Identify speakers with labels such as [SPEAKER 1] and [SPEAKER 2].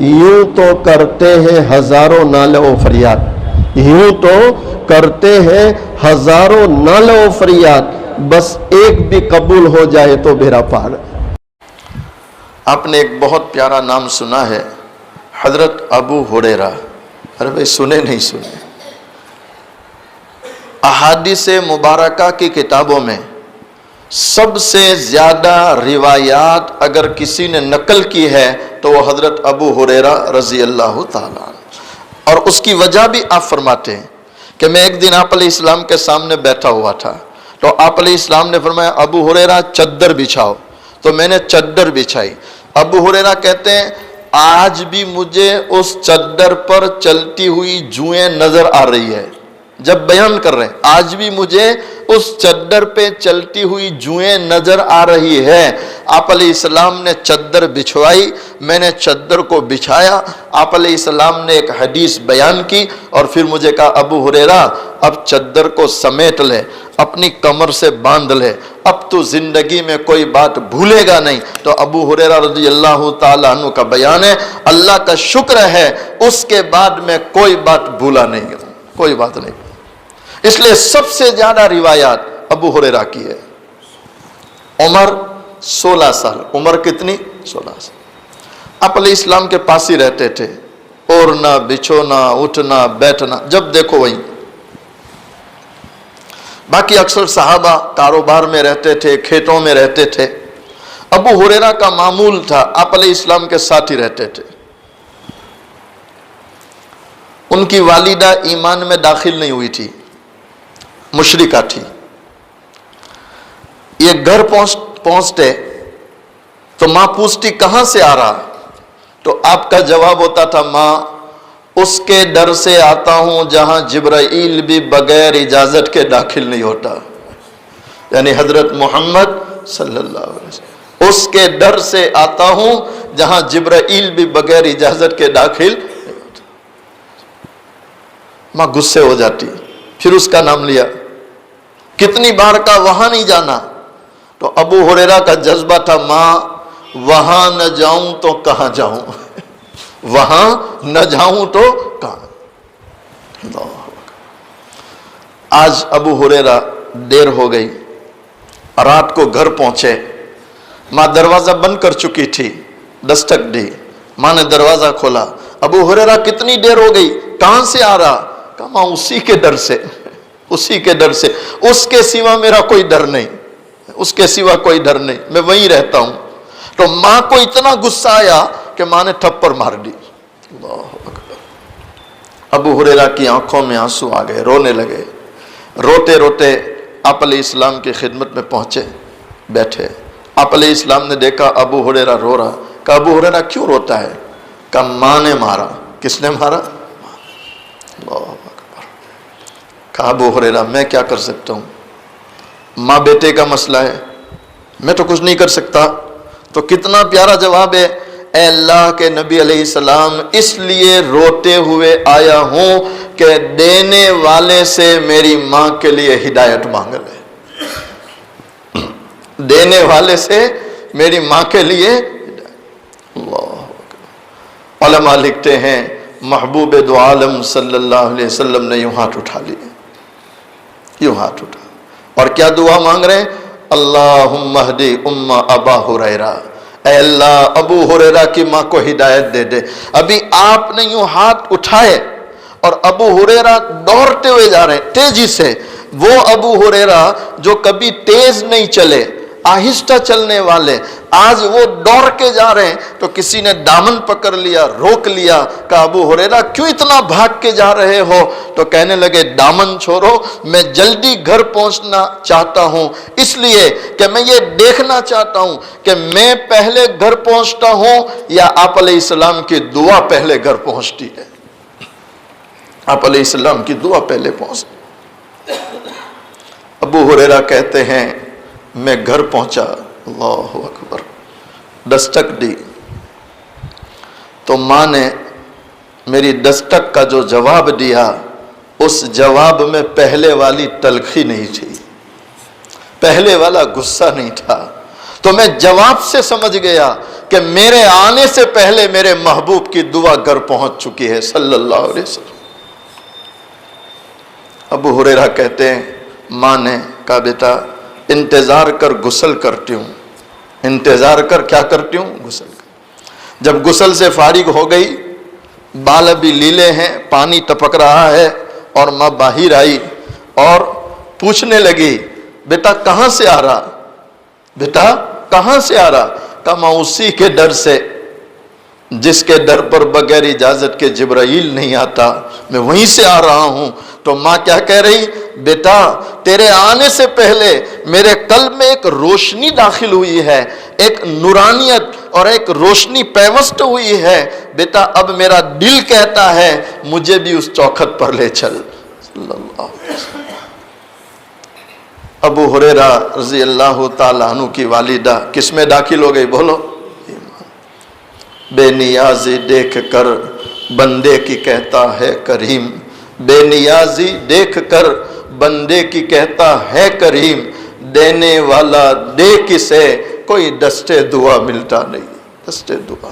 [SPEAKER 1] यूं तो करते हैं हजारों नाले ओ फरियाद, यूं तो करते हैं हजारों नाले ओ फरियाद, बस एक भी कबूल हो जाए तो बेड़ा पार।
[SPEAKER 2] आपने एक बहुत प्यारा नाम सुना है, हजरत अबू हुरैरा। अरे भाई सुने नहीं सुने? अहादीस मुबारका की किताबों में सबसे ज़्यादा रिवायात अगर किसी ने नकल की है तो वो हज़रत अबू हुरैरा रज़ी अल्लाह ताला अन्हु। और उसकी वजह भी आप फरमाते हैं कि मैं एक दिन आप अलैहिस्सलाम के सामने बैठा हुआ था, तो आप अलैहिस्सलाम ने फरमाया अबू हुरैरा चद्दर बिछाओ, तो मैंने चद्दर बिछाई। अबू हुरैरा कहते हैं आज भी मुझे उस चद्दर पर चलती हुई जुएं नज़र आ रही है। जब बयान कर रहे हैं आज भी मुझे उस चद्दर पे चलती हुई जुएं नजर आ रही है। आप अलैहिस्सलाम ने चद्दर बिछवाई, मैंने चद्दर को बिछाया, आप अलैहिस्सलाम ने एक हदीस बयान की और फिर मुझे कहा अबू हुरैरा अब चद्दर को समेट ले, अपनी कमर से बांध ले, अब तो जिंदगी में कोई बात भूलेगा नहीं। तो अबू हुरैरा रज़ी अल्लाह ताला अन्हु का बयान है, अल्लाह का शुक्र है उसके बाद में कोई बात भूला नहीं, कोई बात नहीं। इसलिए सबसे ज्यादा रिवायात अबू हुरैरा की है। उमर 16 साल, उमर कितनी? 16 साल। आप अलैहिस्सलाम के पास ही रहते थे, ओढ़ना बिछोना उठना बैठना जब देखो वहीं। बाकी अक्सर सहाबा कारोबार में रहते थे, खेतों में रहते थे। अबू हुरैरा का मामूल था आप अलैहिस्सलाम के साथ ही रहते थे। उनकी वालिदा ईमान में दाखिल नहीं हुई थी, मुशरिका थी। ये घर पहुंचते तो मां पूछती कहां से आ रहा, तो आपका जवाब होता था मां उसके डर से आता हूं जहां जिब्राइल भी बगैर इजाजत के दाखिल नहीं होता, यानी हजरत मोहम्मद सल्लल्लाहु अलैहि वसल्लम, उसके डर से आता हूं जहां जिब्राइल भी बगैर इजाजत के दाखिल नहीं होता। मां गुस्से हो जाती, फिर उसका नाम लिया, कितनी बार का वहां नहीं जाना। तो अबू हुरैरा का जज्बा था मां वहां न जाऊं तो कहां जाऊं, वहां न जाऊं तो कहां। आज अबू हुरैरा देर हो गई, रात को घर पहुंचे, मां दरवाजा बंद कर चुकी थी, दस्तक दी, मां ने दरवाजा खोला, अबू हुरैरा कितनी देर हो गई, कहां से आ रहा? कहा मां उसी के डर से, उसी के डर से, उसके सिवा मेरा कोई डर नहीं, उसके सिवा कोई डर नहीं, मैं वहीं रहता हूं। तो मां को इतना गुस्सा आया कि मां ने थप्पड़ मार दी। अबू हुरैरा की आंखों में आंसू आ गए, रोने लगे। रोते रोते आप अलैहिस्सलाम की खिदमत में पहुंचे, बैठे। आप अलैहिस्सलाम ने देखा अबू हुरैरा रो रहा। कहा अबू हुरैरा क्यों रोता है? कहा मां ने मारा। किसने मारा? कहा अबू हुरैरा मैं क्या कर सकता हूं, मां बेटे का मसला है, मैं तो कुछ नहीं कर सकता। तो कितना प्यारा जवाब है, ए अल्लाह के नबी अलैहिस्सलाम इसलिए रोते हुए आया हूं कि देने वाले से मेरी मां के लिए हिदायत मांग ले, देने वाले से मेरी मां के लिए। उलमा लिखते हैं महबूब दो आलम सल्लल्लाहु अलैहि वसल्लम ने यूं हाथ उठा लिए, यूं हाथ उठा और क्या दुआ मांग रहे हैं? अल्लाहुम्मा हदी उम्मा अबा हुरैरा, ऐ अल्लाह अबू हुरैरा की मां को हिदायत दे दे। अभी आपने यूं हाथ उठाए और अबू हुरैरा दौड़ते हुए जा रहे हैं तेजी से। वो अबू हुरैरा जो कभी तेज नहीं चले, आहिस्ता चलने वाले, आज वो दौड़ के जा रहे हैं। तो किसी ने दामन पकड़ लिया, रोक लिया, कहा अबू हुरैरा क्यों इतना भाग के जा रहे हो? तो कहने लगे दामन छोड़ो, मैं जल्दी घर पहुंचना चाहता हूं, इसलिए कि मैं ये देखना चाहता हूं कि मैं पहले घर पहुंचता हूं या आप अलैहिस्सलाम की दुआ पहले घर पहुंचती है। आप अलैहिस्सलाम की दुआ पहले पहुंचती। अबू हुरैरा कहते हैं मैं घर पहुंचा, अल्लाहु अकबर, दस्तक दी तो मां ने मेरी दस्तक का जो जवाब दिया उस जवाब में पहले वाली तलखी नहीं थी, पहले वाला गुस्सा नहीं था। तो मैं जवाब से समझ गया کہ میرے آنے سے پہلے میرے محبوب کی دعا گھر پہنچ چکی ہے صلی اللہ علیہ وسلم۔ ابو ہریرہ کہتے ہیں ماں نے کہا بیٹا انتظار کر غسل کرتی ہوں، انتظار کر کیا کرتی ہوں؟ غسل کر۔ جب غسل سے فارغ ہو گئی، بال ابھی لیلے ہیں، پانی ٹپک رہا ہے، اور ماں باہر آئی اور پوچھنے لگی بیٹا کہاں سے آ رہا؟ بیٹا کہاں سے آ رہا؟ کہا میں اسی کے ڈر سے جس کے ڈر پر بغیر اجازت کے جبرائیل نہیں آتا، میں وہیں سے آ رہا ہوں۔ تو ماں کیا کہہ رہی؟ بیٹا تیرے آنے سے پہلے میرے قلب میں ایک روشنی داخل ہوئی ہے، ایک نورانیت اور ایک روشنی پیوست ہوئی ہے، بیٹا اب میرا دل کہتا ہے مجھے بھی اس چوکھٹ پر لے چل۔ صلی اللہ علیہ وسلم۔ ابو ہریرہ رضی اللہ تعالیٰ عنہ کی والدہ کس میں داخل ہو گئی؟ بولو۔ بے نیازی دیکھ کر بندے کی کہتا ہے کریم، بے نیازی دیکھ کر بندے کی کہتا ہے کریم، دینے والا دے کسے کوئی دستے دعا ملتا نہیں، دستے دعا۔